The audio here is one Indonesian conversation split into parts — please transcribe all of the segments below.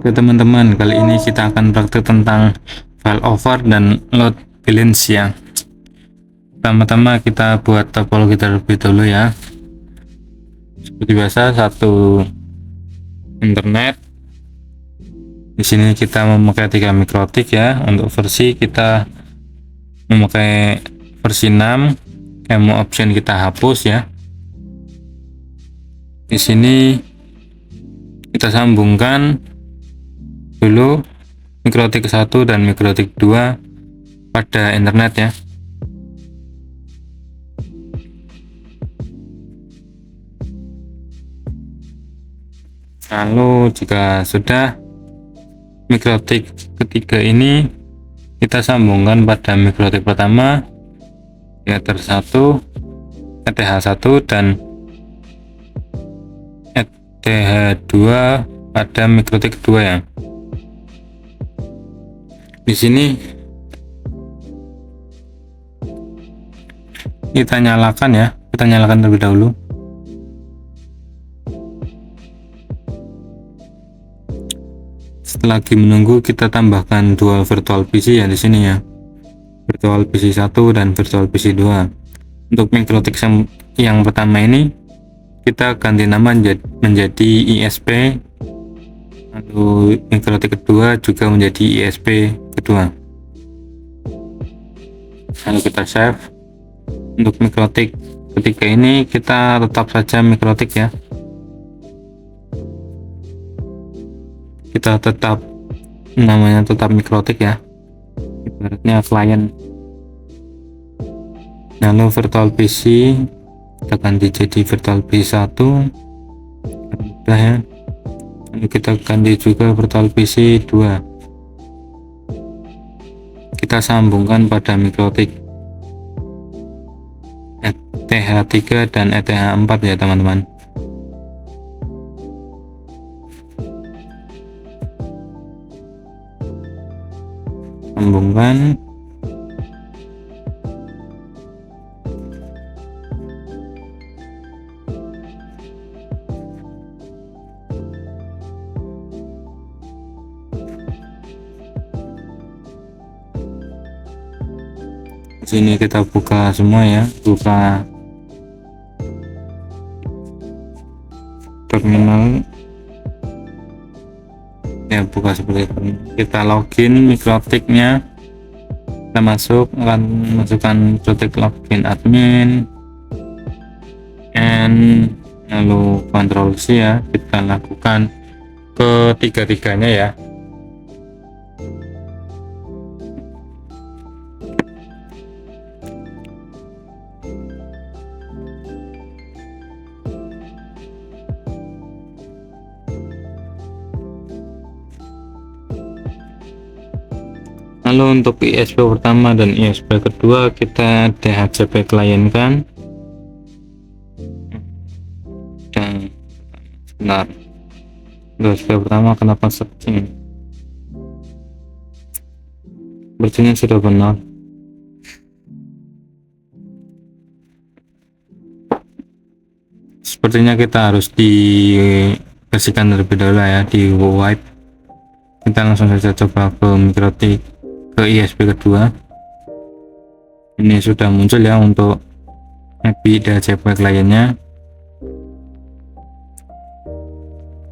Oke teman-teman, kali ini kita akan praktek tentang file over dan load balance ya. Pertama-tama kita buat topologi terlebih dahulu ya. Seperti biasa, satu internet. Di sini kita memakai 3 mikrotik ya. Untuk versi kita memakai versi 6. Kamu option kita hapus ya. Di sini kita sambungkan dulu mikrotik 1 dan mikrotik 2 pada internet ya. Lalu jika sudah, mikrotik ketiga ini kita sambungkan pada mikrotik pertama, Ether 1, ETH1 dan ETH2 pada mikrotik kedua ya. Di sini kita nyalakan ya, kita nyalakan terlebih dahulu. Setelah lagi menunggu, kita tambahkan dual virtual PC ya di sini ya, virtual PC 1 dan virtual PC 2. Untuk mikrotik yang pertama ini kita ganti nama menjadi ISP, lalu mikrotik kedua juga menjadi ISP kedua. Lalu kita save. Untuk mikrotik ketiga ini kita tetap saja mikrotik ya, kita tetap namanya tetap mikrotik ya, ibaratnya klien. Lalu virtual PC kita ganti jadi virtual PC 1 udah ya. Lalu kita ganti juga virtual PC 2, kita sambungkan pada mikrotik ETH3 dan ETH4 ya teman-teman. Sambungkan. Di sini kita buka semua ya, buka terminal ya, buka seperti ini. Kita login mikrotiknya, kita akan masukkan mikrotik login admin and lalu Ctrl C ya, kita lakukan ketiga-tiganya ya. Lalu untuk ISP pertama dan ISP kedua kita DHCP klien kan, dan benar. ISP pertama kenapa searching, sepertinya sudah benar. Sepertinya kita harus dibersihkan terlebih dahulu ya, di wipe. Kita langsung saja coba ke mikrotik ke ISP kedua. Ini sudah muncul ya untuk IP DHCP kliennya.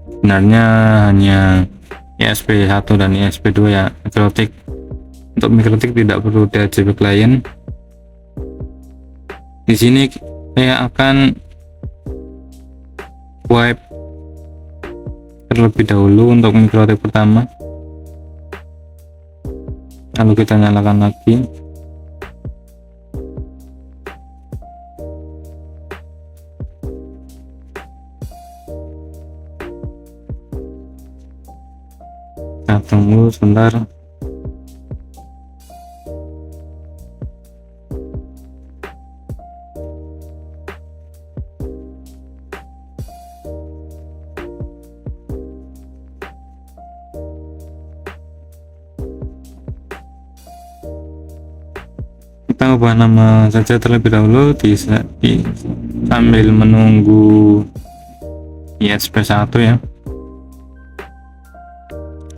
Sebenarnya hanya ISP 1 dan ISP 2 ya mikrotik. Untuk mikrotik tidak perlu DHCP klien. Di sini saya akan wipe terlebih dahulu untuk mikrotik pertama. Lalu kita nyalakan lagi. Kita tunggu sebentar. Kita ubah nama saja terlebih dahulu sambil menunggu ISP 1 ya.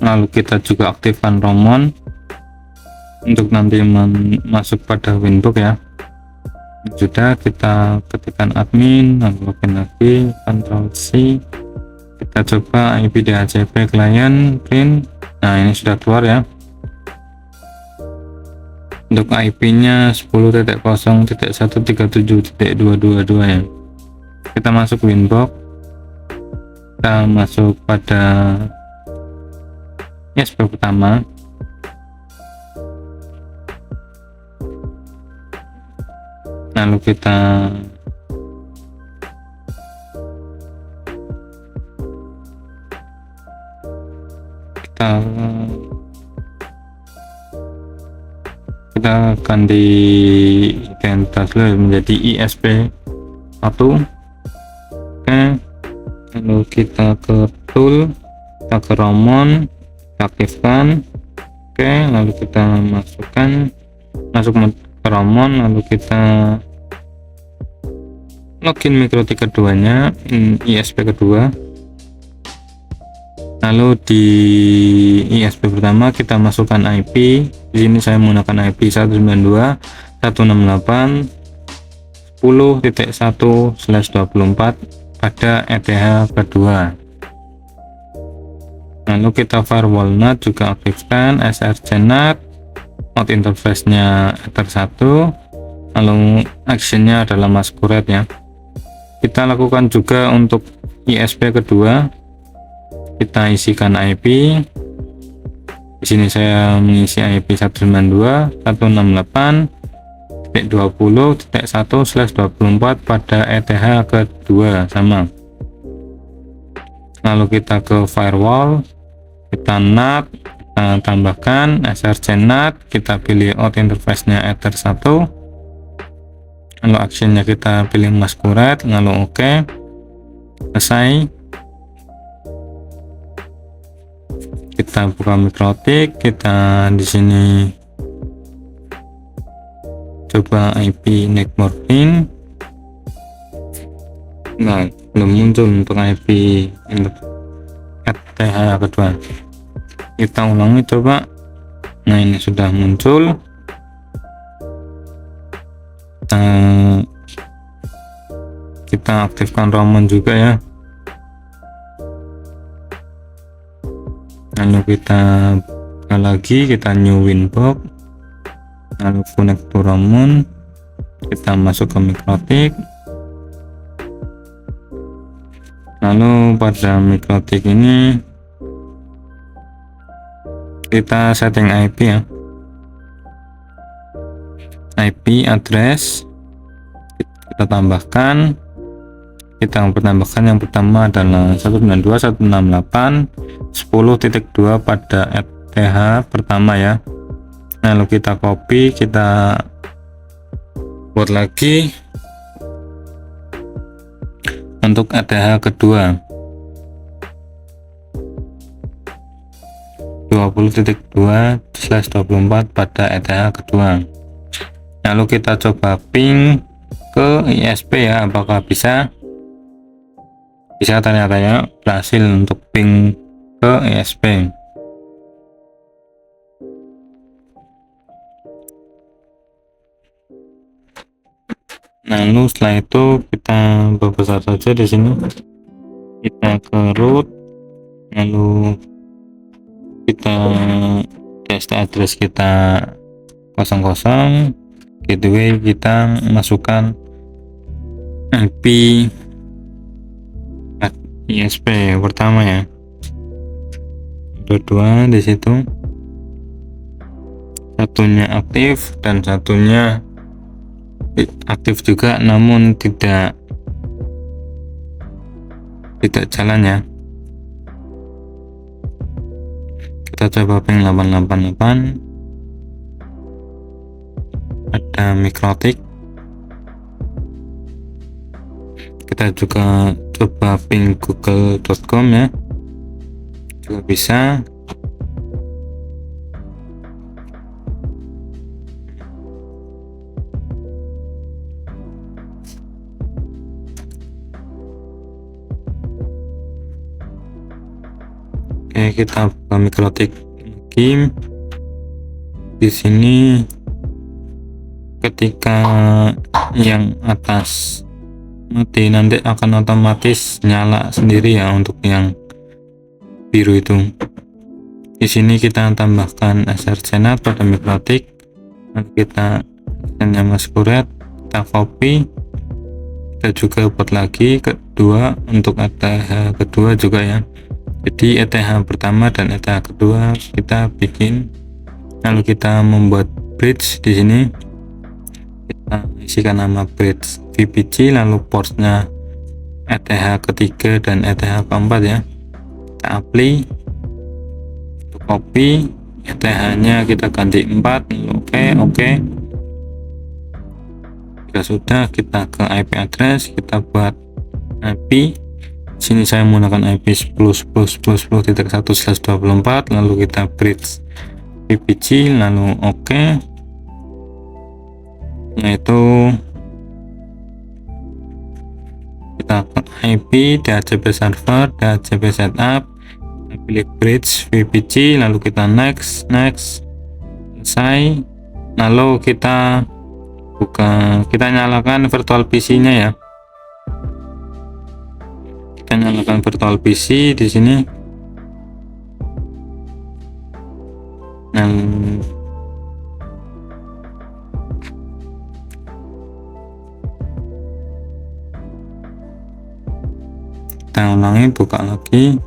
lalu kita juga aktifkan Romon untuk nanti masuk pada Winbox ya. Sudah, kita ketikkan admin, lalu login lagi, Ctrl C, kita coba IP DHCP client print. Nah, ini sudah keluar ya. Untuk IP-nya 10.0.137.222 ya. Kita masuk Winbox, kita masuk pada ISP pertama. Lalu kita akan di identitas menjadi ISP 1. Oke, lalu kita ke tool, kita ke Romon, kita aktifkan. Oke, lalu kita masuk ke Romon, lalu kita login MikroTik keduanya, ISP kedua. Lalu di ISP pertama kita masukkan IP. Di sini saya menggunakan IP 192.168.10.1/24 pada ETH kedua. Lalu kita firewall NAT juga aktifkan, SRC NAT, out interface-nya Ether 1, lalu actionnya adalah masquerade ya. Kita lakukan juga untuk ISP kedua, kita isikan IP. Di sini saya mengisi IP 192.168.20.1/24 pada ETH kedua sama. Lalu kita ke firewall, kita NAT, kita tambahkan SRC NAT, kita pilih out interface-nya Ether 1, lalu actionnya kita pilih masquerade, lalu OK, selesai. Kita buka MikroTik, kita di sini coba IP network pin. Nah, belum muncul untuk IP ETH kedua. Kita ulangi coba. Nah, ini sudah muncul. Kita aktifkan Romon juga ya. Lalu kita buka lagi, kita new Winbox, lalu connect to Romon, kita masuk ke MikroTik. Lalu pada MikroTik ini kita setting IP ya, IP address kita tambahkan. Kita menambahkan yang pertama adalah 192.168.10.2 pada ETH pertama ya. Lalu kita copy, kita buat lagi untuk ETH kedua 20.2/24 pada ETH kedua. Lalu kita coba ping ke ISP ya, apakah bisa ternyata ya, berhasil untuk ping ke ISP. Lalu setelah itu kita berbesar saja di sini, kita ke root, lalu kita test address kita 00, gateway kita masukkan IP ISP pertama ya, dua di situ, satunya aktif dan satunya aktif juga namun tidak jalan ya. Kita coba ping 888 ada MikroTik. Kita juga coba ping google.com ya, juga bisa. Oke, kita buka MikroTik lagi. Di sini ketika yang atas mati, nanti akan otomatis nyala sendiri ya untuk yang biru itu. Di sini kita tambahkan srcnet pada MikroTik, lalu kita hanya maskuret, kita copy, kita juga buat lagi kedua untuk ETH kedua juga ya. Jadi ETH pertama dan ETH kedua kita bikin, lalu kita membuat bridge. Di sini kita isikan nama bridge VPG, lalu portnya ETH ketiga dan ETH keempat ya. Kita apply, untuk copy ETH nya kita ganti 4, oke. Jika sudah, kita ke IP address, kita buat IP. Sini saya menggunakan IP 10.10.10.1/24, lalu kita bridge VPG, lalu oke. Yaitu kita ke IP DHCP server, DHCP setup, kita pilih bridge VPG, lalu kita next, selesai. Lalu kita nyalakan virtual PC nya ya. Kita nyalakan virtual PC di sini. Nah, kita ulangi, buka lagi,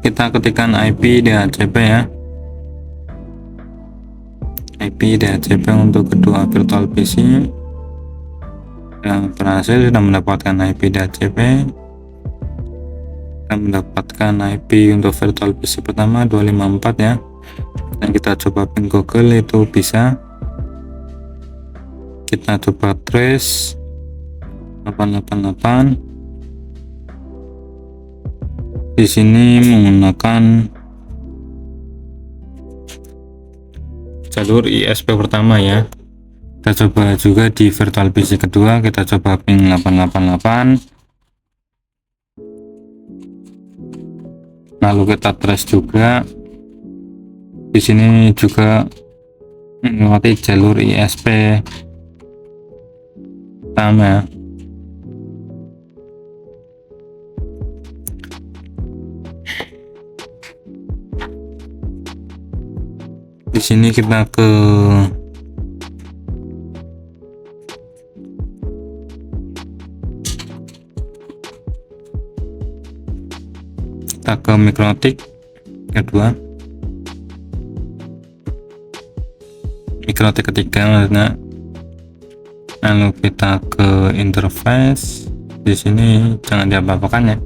kita ketikkan IP DHCP ya. IP DHCP untuk kedua virtual PC yang berhasil, sudah mendapatkan IP DHCP, kita mendapatkan IP untuk virtual PC pertama 254 ya, dan kita coba ping Google itu bisa. Kita coba trace 888 di sini menggunakan jalur ISP pertama ya. Kita coba juga di virtual PC kedua, kita coba ping 888, lalu kita trace juga. Di sini juga melewati jalur ISP pertama ya. Di sini kita ke MikroTik kedua, MikroTik ketiga maksudnya. Lalu kita ke interface. Di sini jangan diapa-apakan ya.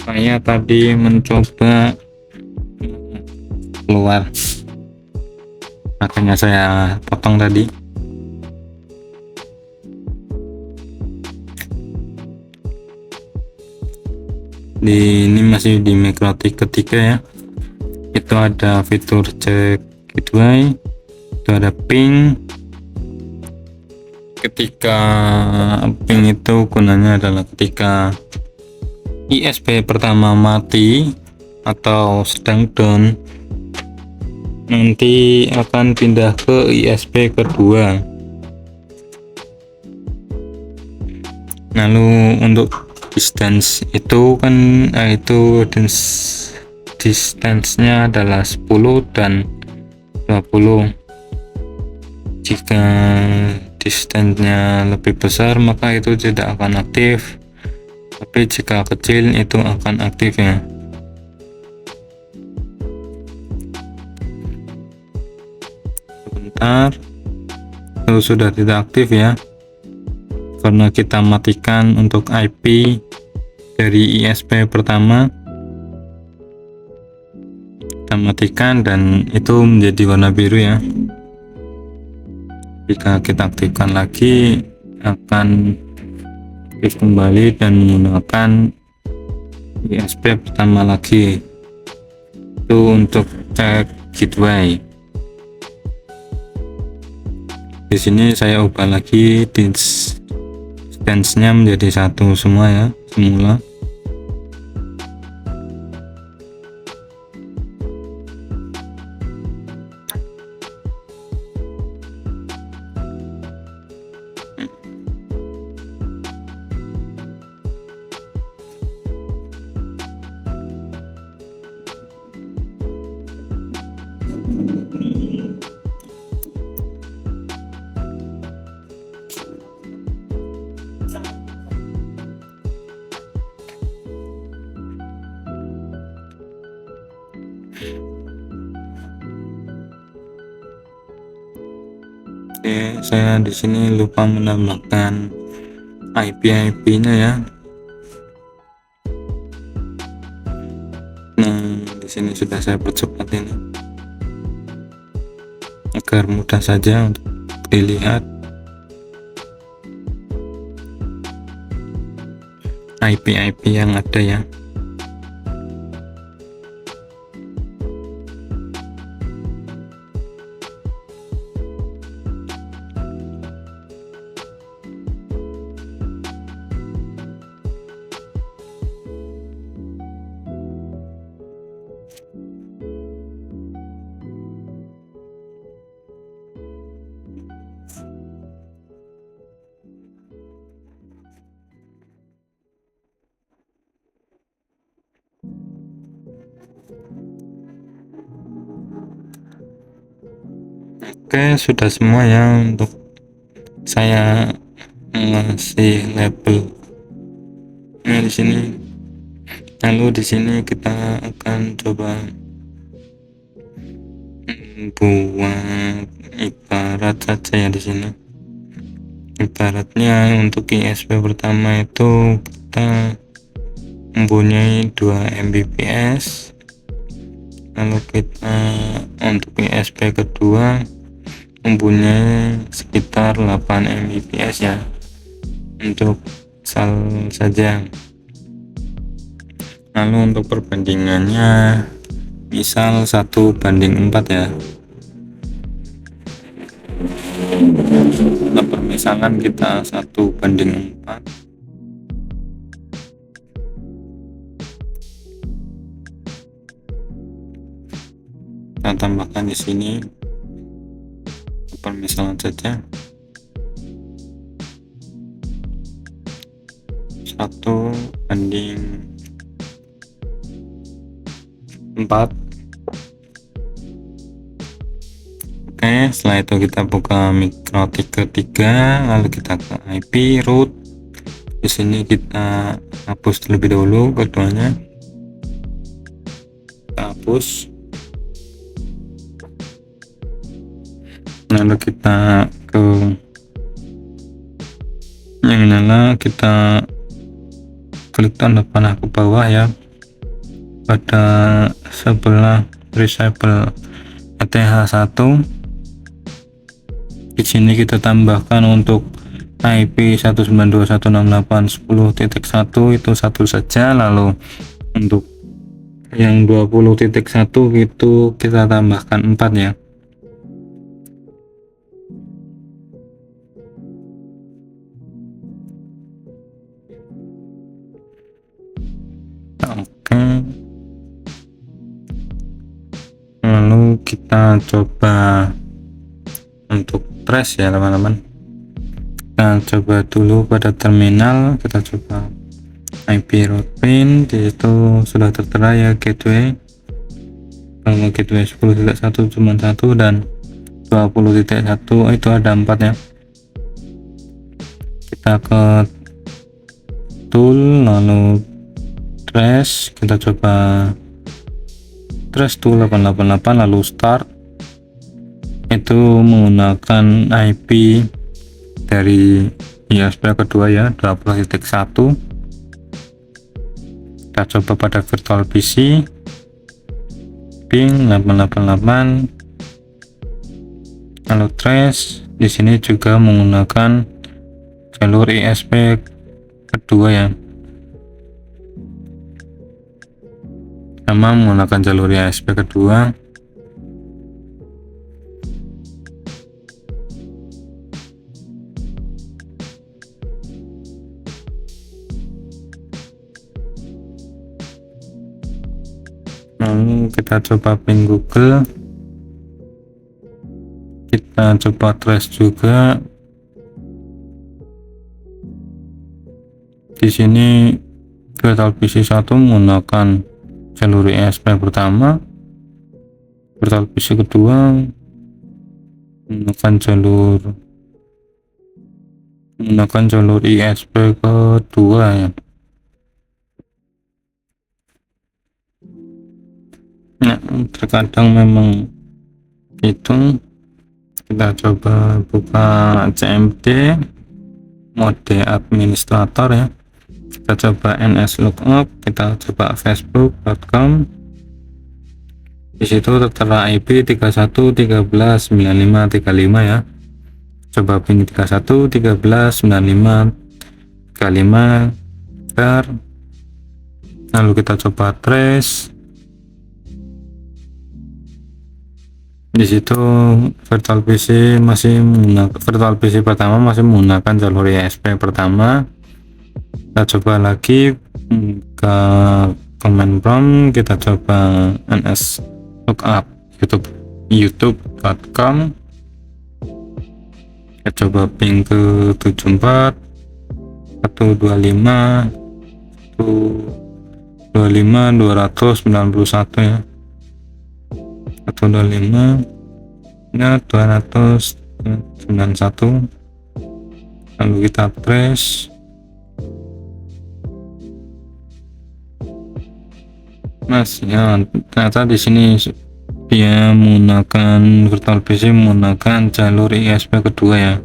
Saya tadi mencoba keluar, makanya saya potong tadi. Ini masih di MikroTik ketiga ya. Itu ada fitur check gateway, itu ada ping. Ketika ping itu gunanya adalah ketika ISP pertama mati atau sedang down, nanti akan pindah ke ISP kedua. Lalu untuk distance itu kan itu distance-nya adalah 10 dan 20. Jika distance-nya lebih besar maka itu tidak akan aktif, tapi jika kecil itu akan aktif ya. Sebentar, itu sudah tidak aktif ya, karena kita matikan untuk IP dari ISP pertama. Kita matikan dan itu menjadi warna biru ya. Jika kita aktifkan lagi akan aktif kembali dan menggunakan ISP pertama lagi. Itu untuk cek gateway. Di sini saya ubah lagi distance-nya menjadi 1 semua ya, semula. Oke, saya di sini lupa menambahkan IP-nya ya. Nah, di sini sudah saya percepat ini agar mudah saja untuk dilihat IP yang ada ya. Oke, sudah semua ya untuk saya ngasih label. Nah, di sini. Lalu di sini kita akan coba buat ibarat saja ya di sini. Ibaratnya untuk ISP pertama itu kita mempunyai 2 Mbps. Lalu kita untuk ISP kedua mempunyai sekitar 8 Mbps ya, untuk saja. Lalu untuk perbandingannya misal 1:4 ya. Nah, permisalan kita 1:4. Kita tambahkan di sini permisalan saja 1:4. Oke, setelah itu kita buka mikrotik ketiga, lalu kita ke IP root. Di sini kita hapus terlebih dahulu keduanya. Kita hapus. Lalu kita ke yang nyala, kita klik tanda panah ke bawah ya, pada sebelah reachable ETH1. Di sini kita tambahkan untuk IP 192.168.10.1 itu satu saja. Lalu untuk yang 20.1 itu kita tambahkan 4 ya. Oke, lalu kita coba untuk trace ya teman-teman. Kita coba dulu pada terminal, kita coba IP route pin. Di situ sudah tertera ya gateway. Kalau gateway 10.1 cuma 1 dan 20.1 itu ada 4 ya. Kita ke tool, lalu trace, kita coba trace tool 888, lalu start. Itu menggunakan IP dari ISP kedua ya, 20.1. Kita coba pada virtual PC ping 888, lalu trace. Di sini juga menggunakan jalur ISP kedua ya, sama menggunakan jalur ISP kedua. Lalu kita coba ping Google, kita coba trace juga. Di sini virtual PC 1 menggunakan jalur ISP pertama, virtual PC kedua menggunakan jalur ISP kedua ya. Nah, terkadang memang itu Kita coba buka CMD mode administrator ya. Kita coba NS lookup, kita coba facebook.com. Di situ tertera IP 31139535 ya. Coba pin 31139535 lalu kita coba trace. Di situ virtual PC pertama masih menggunakan jalur ISP pertama. Kita coba lagi ke command prompt, kita coba ns lookup youtube.com. Kita coba ping ke 74 125 291 ya. 125 ya 291, lalu kita trace. Ya ternyata di sini dia menggunakan virtual PC menggunakan jalur ISP kedua ya.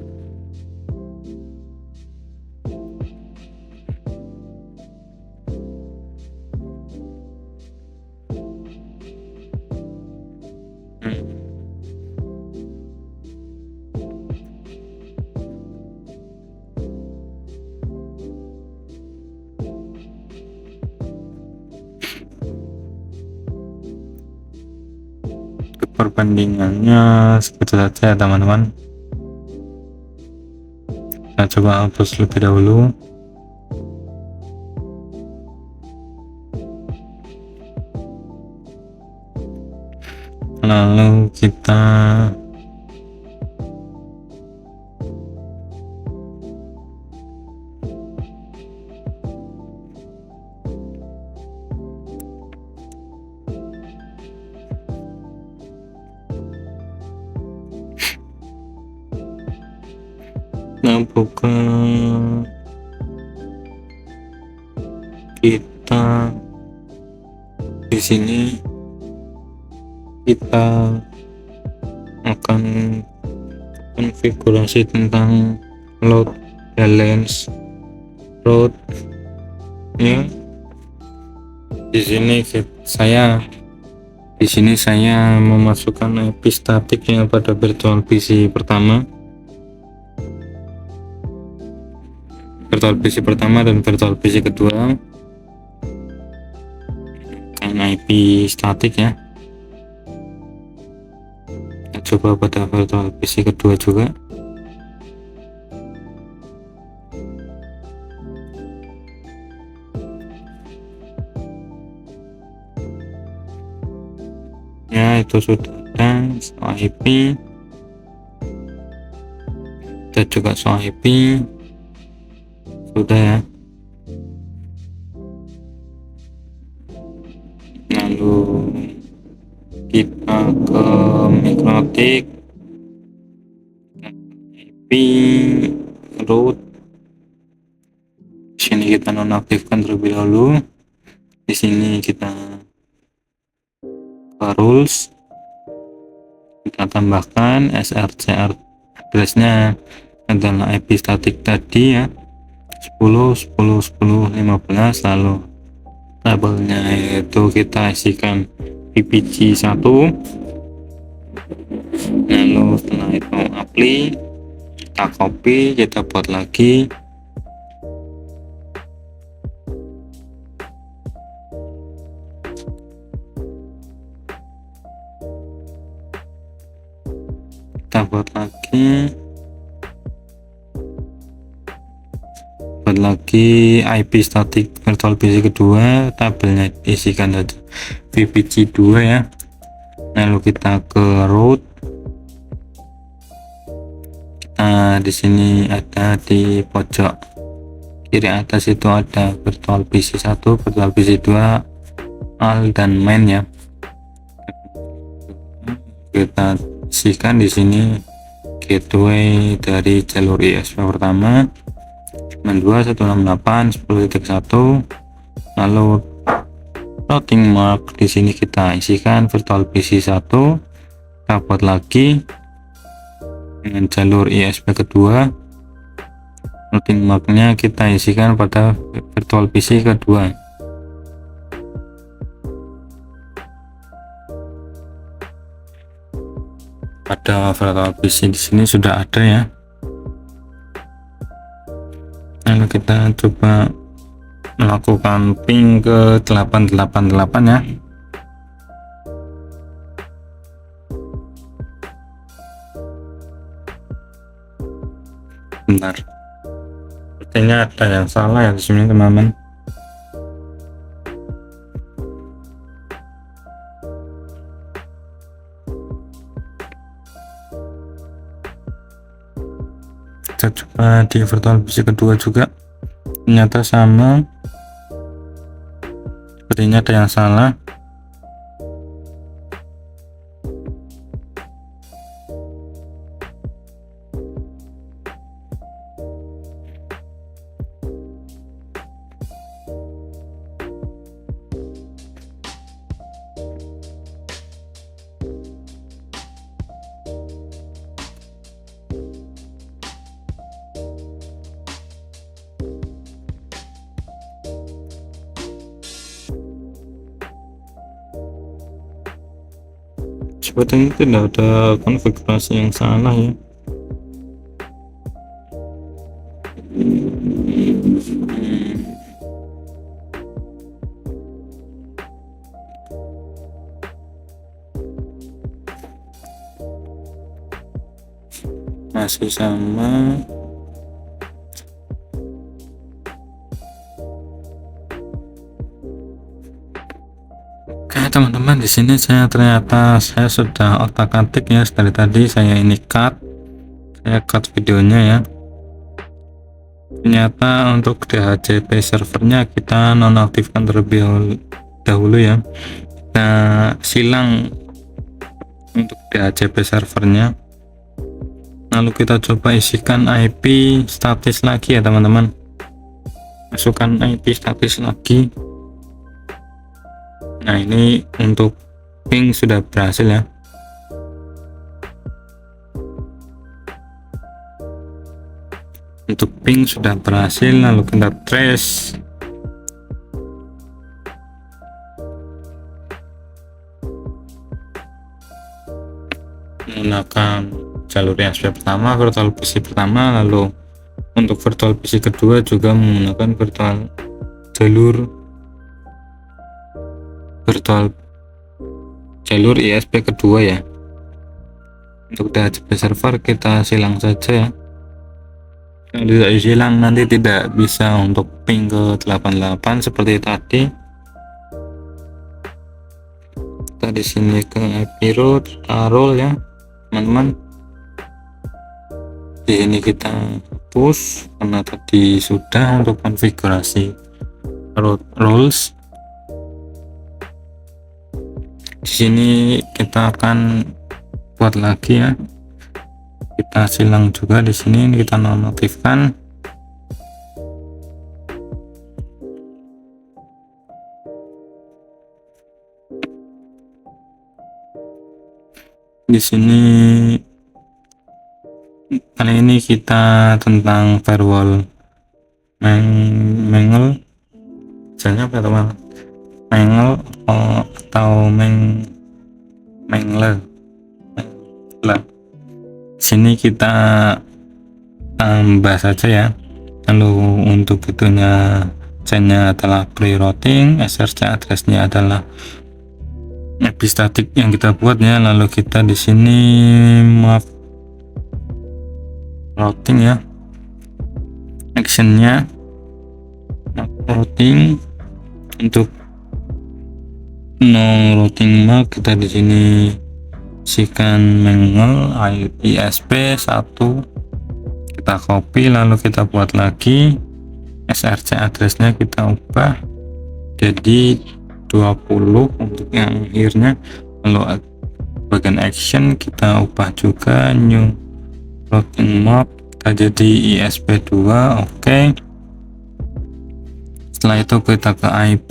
Perbandingannya seperti saja ya teman-teman. Kita coba hapus lebih dahulu. Lalu kita buka, kita di sini kita akan konfigurasi tentang load balance road ya. Di sini saya memasukkan IP statiknya pada virtual PC pertama, dan virtual PC kedua kan IP statik ya. Kita coba pada virtual PC kedua juga. Ya itu sudah ada soal IP, kita juga soal IP sudah ya. Lalu kita ke mikrotik IP root. Di sini kita nonaktifkan terlebih dahulu. Di sini kita ke rules, kita tambahkan srcr addressnya adalah IP statik tadi ya, 10 10 10 15, lalu tabelnya itu kita isikan ppg 1, lalu setelah itu apply, kita copy, kita buat lagi. Kita buat lagi IP static virtual PC kedua, tabelnya isikan saja VPG 2 ya. Lalu kita ke root. Nah, di sini ada di pojok kiri atas itu ada virtual PC 1, virtual PC 2, all dan main ya. Kita isikan di sini gateway dari jalur ISP pertama 92.168.10.1, lalu routing mark di sini kita isikan virtual PC 1, kita buat lagi dengan jalur ISP kedua. Routing MAC-nya kita isikan pada virtual PC kedua. Pada virtual PC di sini sudah ada ya. Lalu kita coba melakukan ping ke 888 ya. Bentar, sepertinya ada yang salah ya di sini teman-teman. Kita coba di virtual PC kedua juga, ternyata sama, sepertinya ada yang salah. Sepertinya tidak ada konfigurasi yang salah ya. Masih sama. Oke teman-teman, di sini saya sudah otak-atik ya, dari tadi saya cut videonya ya. Ternyata untuk DHCP servernya kita nonaktifkan terlebih dahulu ya. Kita silang untuk DHCP servernya, lalu kita coba isikan IP statis lagi ya teman-teman. Masukkan IP statis lagi. Nah, ini untuk ping sudah berhasil ya. Untuk ping sudah berhasil, lalu kita trace. Menggunakan jalur ISP pertama, virtual PC pertama, lalu untuk virtual PC kedua juga menggunakan jalur ISP kedua ya. Untuk DHCP server kita silang saja ya. Kalau tidak silang nanti tidak bisa untuk ping ke 88 seperti tadi. Kita di sini ke IP route role ya teman-teman. Di sini kita hapus karena tadi sudah untuk konfigurasi roles. Di sini kita akan buat lagi ya. Kita silang juga di sini, kita nonaktifkan. Di sini kali ini kita tentang firewall mangle, misalnya apa teman? Mangle atau mangle. Sini kita tambah saja ya. Lalu untuk itunya chainnya adalah pre-routing, SRC addressnya adalah IP static yang kita buat ya. Lalu kita di sini map routing ya, actionnya map routing. Untuk no routing map kita di sini isikan mangle ISP 1, kita copy lalu kita buat lagi. SRC addressnya kita ubah jadi 20 untuk yang akhirnya. Lalu bagian action kita ubah juga, new routing map kita jadi ISP2. Oke. Setelah itu kita ke IP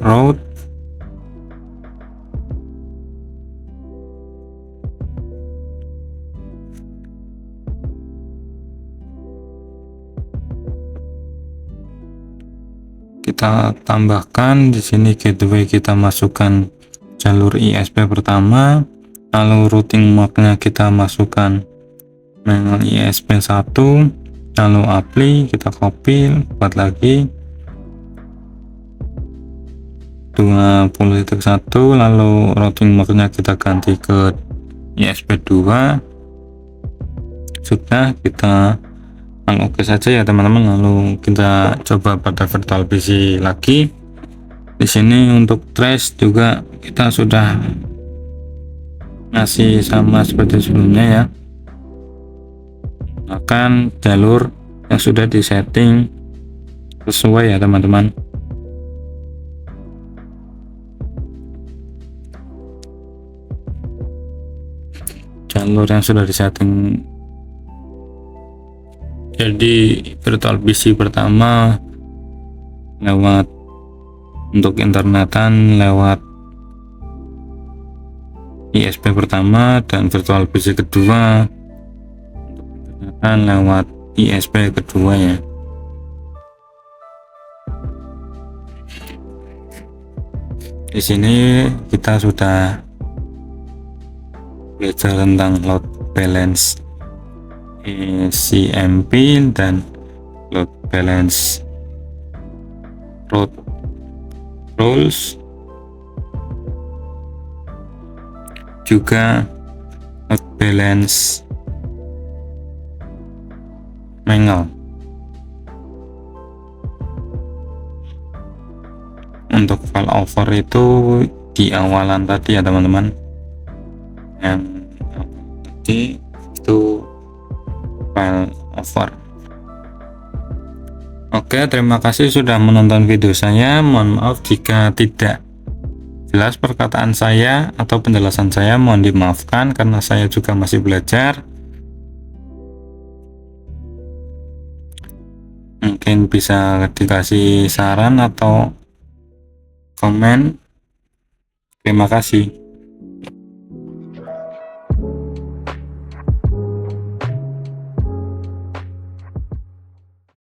route. kita tambahkan di sini gateway, kita masukkan jalur ISP pertama, lalu routing mode-nya kita masukkan manual ISP 1, lalu apply kita copy, buat lagi 20.1, lalu routing mode-nya kita ganti ke ISP 2. Sudah, kita oke saja ya teman-teman. Lalu kita coba pada virtual PC lagi. Di sini untuk trace juga kita sudah ngasih sama seperti sebelumnya ya, akan jalur yang sudah disetting sesuai ya teman-teman. Jalur yang sudah disetting, jadi virtual PC pertama lewat untuk internetan lewat ISP pertama, dan virtual PC kedua untuk internetan lewat ISP kedua ya. Di sini kita sudah belajar tentang load balance CMP dan load balance road rules, juga load balance manual. Untuk failover itu di awalan tadi ya teman-teman, yang tadi itu failover. Oke, terima kasih sudah menonton video saya. Mohon maaf jika tidak jelas perkataan saya atau penjelasan saya, mohon dimaafkan karena saya juga masih belajar. Mungkin bisa dikasih saran atau komen. Terima kasih.